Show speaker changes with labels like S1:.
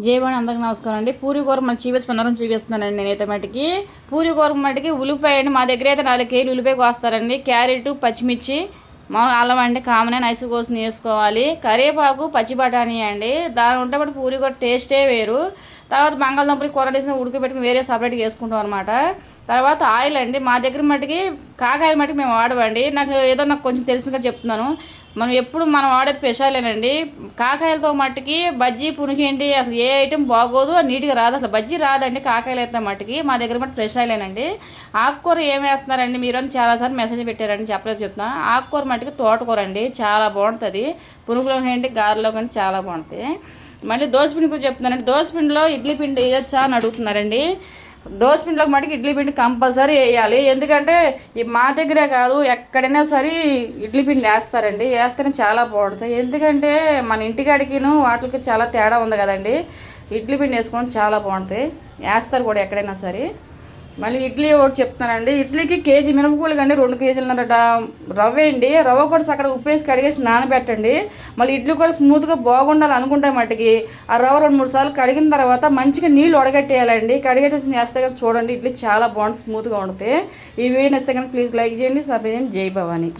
S1: జయవాణి అందరికి నమస్కారం అండి. పూరి కూర మన చూపిస్తున్నానండి. నేనైతే మటుకి పూరి కూర మటుకి ఉల్లిపాయ అండి. మా దగ్గర అయితే 4 కేజీలు ఉల్లిపాయ కోస్తారండి. క్యారెట్, పచ్చిమిర్చి, అల్లం అండి కామనే నైస్ కోసి వేసుకోవాలి. కరివేపాకు, పచ్చి బఠానీ అండి. దాని ఉంటే పూరి కూర టేస్టే వేరు. తర్వాత బంగాళదుంపలు కూర వేసిన ఉడకబెట్టుకుని వేరే సపరేట్గా వేసుకుంటాం అనమాట. తర్వాత ఆయిల్ అండి. మా దగ్గర మటుకి కాకాయలు మటుకు మేము వాడవండి. నాకు కొంచెం తెలిసిందిగా చెప్తున్నాను. మనం వాడేది స్పెషలేనండి. కాకాయలతో మట్టుకి బజ్జీ, పునిగేంటి అసలు ఏ ఐటెం బాగోదు, నీట్గా రాదు. అసలు బజ్జీ రాదండి కాకాయలు అయితే మట్టుకి. మా దగ్గర మటు ఫ్రెష్ ఆయిలేనండి. ఆకుకూర ఏం వేస్తున్నారండి మీరు అని చాలాసార్లు మెసేజ్ పెట్టారండి, చెప్పలేదు చెప్తున్నా. ఆకుకూర మట్టుకి తోటకూర అండి, చాలా బాగుంటుంది. పునుగులో ఏంటి గారెలో కానీ చాలా బాగుంటుంది. మళ్ళీ దోసపిండి కూడా చెప్తున్నానండి. దోసపిండిలో ఇడ్లీ పిండి వేయొచ్చా అని అడుగుతున్నారండి. దోసపిండిలోకి మటుకు ఇడ్లీ పిండి కంపల్సరీ వేయాలి. ఎందుకంటే మా దగ్గరే కాదు ఎక్కడైనా సరే ఇడ్లీ పిండి వేస్తారండి. వేస్తేనే చాలా బాగుంటుంది. ఎందుకంటే మన ఇంటికాడికిను వాటికి చాలా తేడా ఉంది కదండి. ఇడ్లీ పిండి వేసుకోవడం చాలా బాగుంటుంది. వేస్తారు కూడా ఎక్కడైనా సరే. మళ్ళీ ఇడ్లీ ఒకటి చెప్తానండి. ఇడ్లీకి కేజీ మినపగుళ్ళు కండి 2 కేజీలన్నర రవ్వ అండి. రవ్వ కూడా అక్కడ ఉప్పేసి కడిగేసి నానబెట్టండి. మళ్ళీ ఇడ్లీ కూడా స్మూత్గా బాగుండాలి అనుకుంటే మట్టుకి ఆ రవ్వ 2-3 సార్లు కడిగిన తర్వాత మంచిగా నీళ్ళు వడగట్టేయాలండి. కడిగేసి వేస్తే కనుక చూడండి ఇడ్లీ చాలా బాగుంటుంది, స్మూత్గా ఉంటుంది. ఈ వీడియోని ఇస్తే కనుక ప్లీజ్ లైక్ చేయండి, సబ్స్క్రైబ్ చేయండి. జై భవాని.